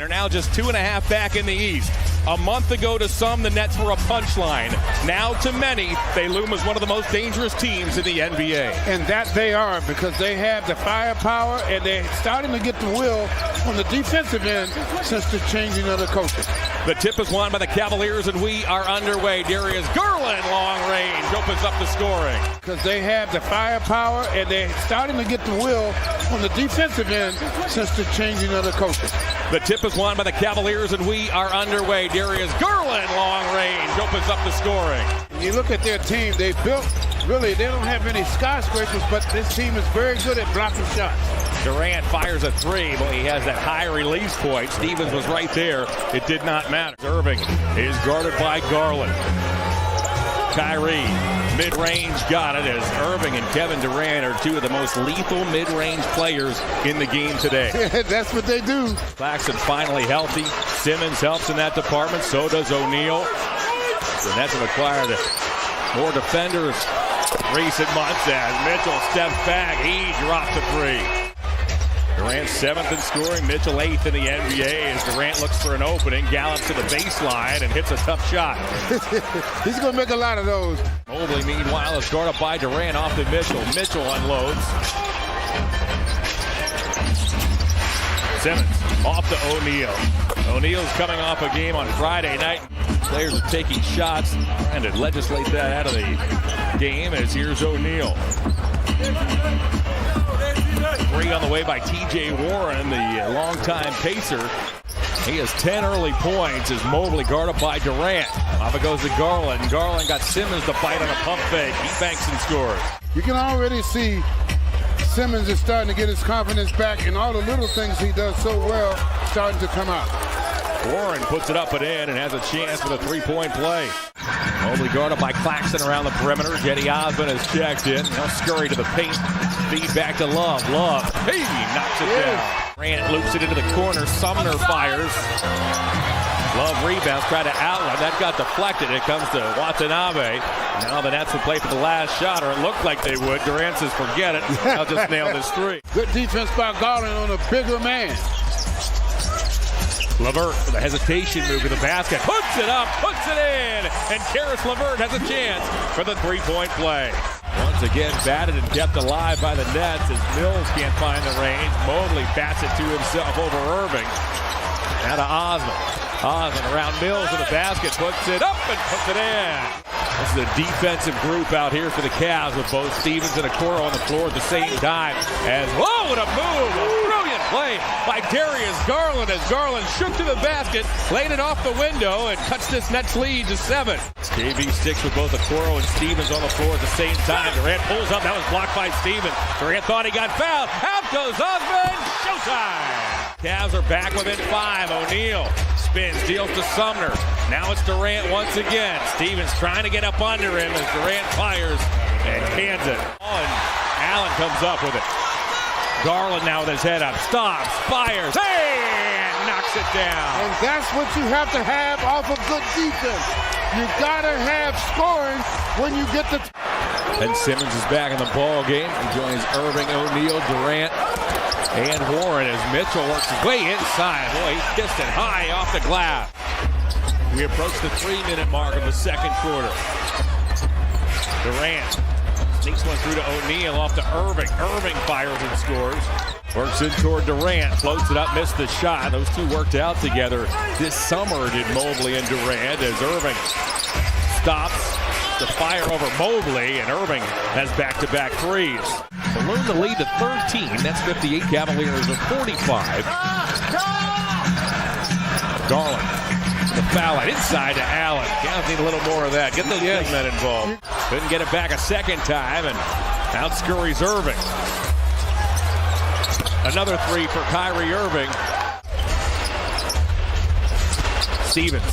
They're now just 2.5 back in the East. A month ago to some, the Nets were a punchline. Now to many, they loom as one of the most dangerous teams in the NBA. And that they are, because they have the firepower and they're starting to get the will on the defensive end since the changing of the coaches. The tip is won by the Cavaliers, and we are underway. Darius Garland, long range, opens up the scoring. Because they have the firepower and they're starting to get the will on the defensive end since the changing of the coaches. The tip is won by the Cavaliers, and we are underway. Darius Garland, long range, opens up the scoring. You look at their team, they built, really, they don't have any skyscrapers, but this team is very good at blocking shots. Durant fires a three, but he has that high release point. Stevens was right there. It did not matter. Irving is guarded by Garland. Kyrie, mid-range, got it as Irving and Kevin Durant are two of the most lethal mid-range players in the game today. That's what they do. Claxton finally healthy. Simmons helps in that department. So does O'Neal. The Nets have acquired more defenders recent months as Mitchell steps back. He dropped the three. Durant 7th in scoring, Mitchell 8th in the NBA as Durant looks for an opening, gallops to the baseline and hits a tough shot. He's going to make a lot of those. Mobley, meanwhile, is guarded by Durant off to Mitchell. Mitchell unloads. Simmons off to O'Neal. O'Neal's coming off a game on Friday night. Players are taking shots, trying to legislate that out of the game as here's O'Neal. Three on the way by T.J. Warren, the longtime Pacer. He has 10 early points as Mobley guarded by Durant. Off it goes to Garland. Garland got Simmons to fight on a pump fake. He banks and scores. You can already see Simmons is starting to get his confidence back, and all the little things he does so well starting to come out. Warren puts it up and in and has a chance for the three-point play. Mobley guarded by Claxton around the perimeter. Cedi Osman has checked in. Now Scurry to the paint. Feed back to Love. Love. He knocks it down. Grant loops it into the corner. Sumner fires. Love rebounds. Try to outlet. That got deflected. It comes to Watanabe. Now the Nets will play for the last shot, or it looked like they would. Durant says, forget it. I'll just nail this three. Good defense by Garland on a bigger man. LeVert with a hesitation move to the basket. Puts it up, puts it in. And Karis LeVert has a chance for the three-point play. Once again, batted and kept alive by the Nets as Mills can't find the range. Mobley bats it to himself over Irving. Now to Osman. Osman around Mills with the basket. Puts it up and puts it in. This is a defensive group out here for the Cavs with both Stevens and Okoro on the floor at the same time. As, whoa, what a move! A brilliant play by Darius Garland as Garland shook to the basket, laid it off the window, and cuts this Nets lead to 7. JV sticks with both Okoro and Stevens on the floor at the same time. Durant pulls up. That was blocked by Stevens. Durant thought he got fouled. Out goes Osman. Showtime! Cavs are back within 5. O'Neal spins, deals to Sumner. Now it's Durant once again. Stevens trying to get up under him as Durant fires and cans it. And Allen comes up with it. Garland now with his head up. Stops, fires, and knocks it down. And that's what you have to have off of good defense. You gotta have scoring when you get the... And Simmons is back in the ball game. He joins Irving, O'Neal, Durant, and Warren as Mitchell works his way inside. Boy, he kissed it high off the glass. We approach the 3-minute mark of the second quarter. Durant sneaks one through to O'Neal off to Irving. Irving fires and scores. Works in toward Durant, floats it up, missed the shot. Those two worked out together this summer, did Mobley and Durant, as Irving stops the fire over Mobley, and Irving has back-to-back threes. Balloon the lead to 13. That's 58. Cavaliers are 45. Garland, the foul line inside to Allen. Cavs need a little more of that. Get the big men involved. Couldn't get it back a second time, and out scurries Irving. Another three for Kyrie Irving. Stevens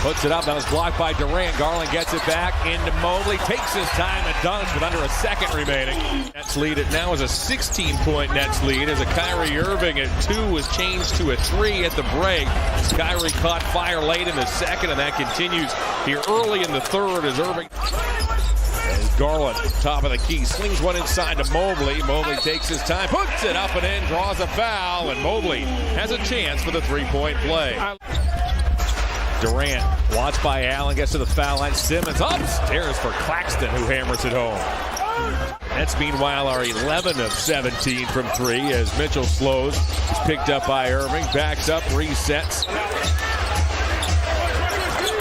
puts it up. That was blocked by Durant. Garland gets it back into Mobley. Takes his time to dunk with under a second remaining. Nets lead. It now is a 16-point Nets lead as a Kyrie Irving at 2 was changed to a 3 at the break. Kyrie caught fire late in the second, and that continues here early in the third as Irving. As Garland, top of the key, slings one inside to Mobley. Mobley takes his time, puts it up and in, draws a foul, and Mobley has a chance for the three-point play. Durant, watched by Allen, gets to the foul line. Simmons upstairs for Claxton, who hammers it home. Nets, meanwhile, are 11 of 17 from three as Mitchell slows. He's picked up by Irving, backs up, resets.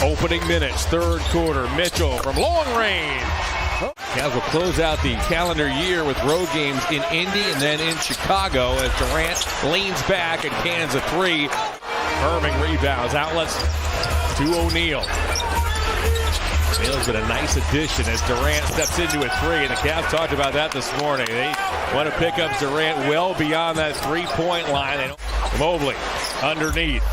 Opening minutes, third quarter. Mitchell from long range. Cavs will close out the calendar year with road games in Indy and then in Chicago as Durant leans back and cans a three. Irving rebounds, outlets to O'Neal. O'Neal's been a nice addition as Durant steps into a three, and the Cavs talked about that this morning. They want to pick up Durant well beyond that three-point line. Mobley underneath.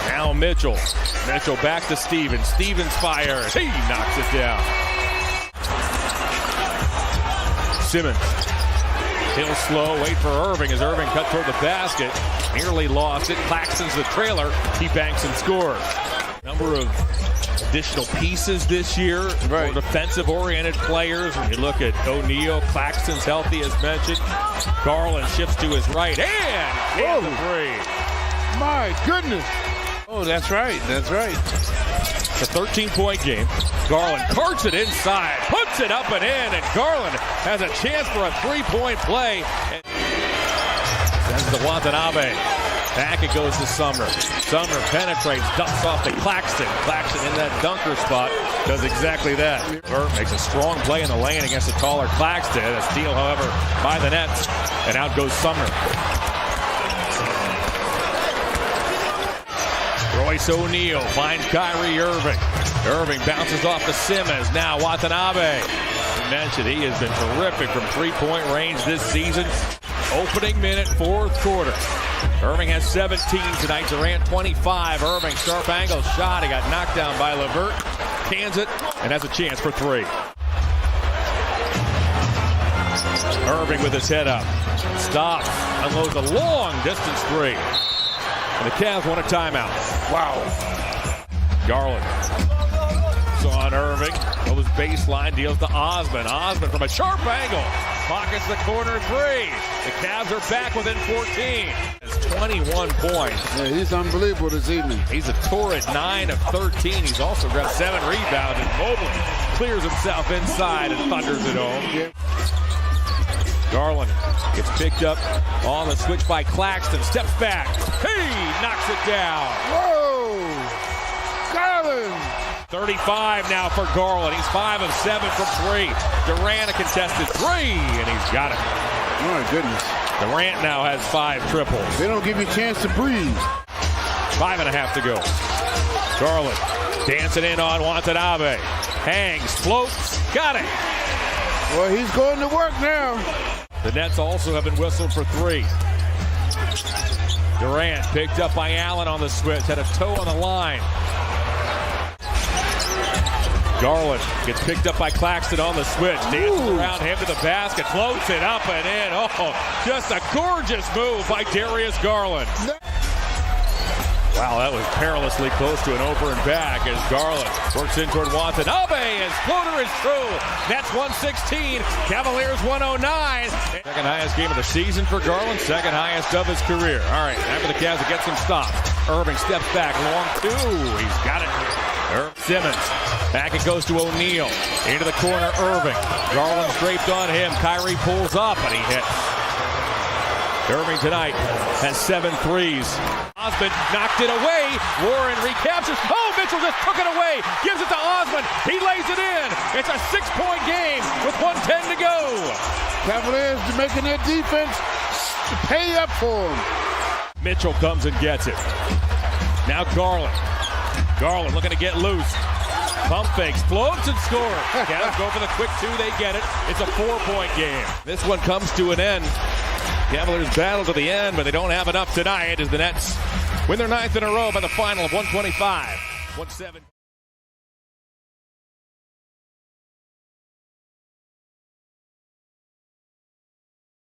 Now Mitchell. Mitchell back to Stevens. Stevens fires. He knocks it down. Simmons. He'll slow, wait for Irving as Irving cut toward the basket. Nearly lost it. Claxton's the trailer. He banks and scores. Number of additional pieces this year. More defensive-oriented players. When you look at O'Neal, Claxton's healthy as mentioned. Garland shifts to his right and the three. My goodness. Oh, that's right. That's right. It's a 13-point game. Garland carts it inside, puts it up and in, and Garland has a chance for a three-point play. Sends to Watanabe. Back it goes to Sumner. Sumner penetrates, dumps off to Claxton. Claxton in that dunker spot does exactly that. Burt makes a strong play in the lane against a taller Claxton. A steal, however, by the Nets, and out goes Sumner. Royce O'Neal finds Kyrie Irving. Irving bounces off to Simmons. Now Watanabe. You mentioned he has been terrific from three-point range this season. Opening minute, fourth quarter. Irving has 17 tonight. Durant 25. Irving, sharp angle shot. He got knocked down by LeVert. Cans it and has a chance for three. Irving with his head up. Stops. Unloads a long distance three. And the Cavs want a timeout. Wow. Garland. On Irving. Goes baseline, deals to Osman. Osman from a sharp angle. Pockets the corner three. The Cavs are back within 14. It's 21 points. Yeah, he's unbelievable this evening. He's a torrid 9 of 13. He's also got 7 rebounds. And Mobley clears himself inside and thunders it home. Yeah. Garland gets picked up on the switch by Claxton. Steps back. He knocks it down. Whoa! Garland! 35 now for Garland. He's 5 of 7 from three. Durant a contested three, and he's got it. My goodness. Durant now has 5 triples. They don't give you a chance to breathe. 5.5 to go. Garland dancing in on Watanabe. Hangs, floats, got it. Well, he's going to work now. The Nets also have been whistled for three. Durant picked up by Allen on the switch, had a toe on the line. Garland gets picked up by Claxton on the switch. Dances around him to the basket, floats it up and in. Oh, just a gorgeous move by Darius Garland. Wow, that was perilously close to an over and back as Garland works in toward Watanabe. His floater is true. Nets 116, Cavaliers 109. Second highest game of the season for Garland, second highest of his career. All right, after the Cavs get some stops. Irving steps back, long two. He's got it. Simmons, back it goes to O'Neal. Into the corner, Irving. Garland draped on him. Kyrie pulls up and he hits. Irving tonight has 7 threes. Osman knocked it away. Warren recaptures. Oh, Mitchell just took it away. Gives it to Osman. He lays it in. It's a 6-point game with 1:10 to go. Cavaliers making their defense pay up for them. Mitchell comes and gets it. Now Garland. Garland looking to get loose. Pump fakes, floats and scores. Cavs go for the quick two. They get it. It's a 4-point game. This one comes to an end. Cavaliers battle to the end, but they don't have enough tonight as the Nets win their 9th in a row by the final of 125-107.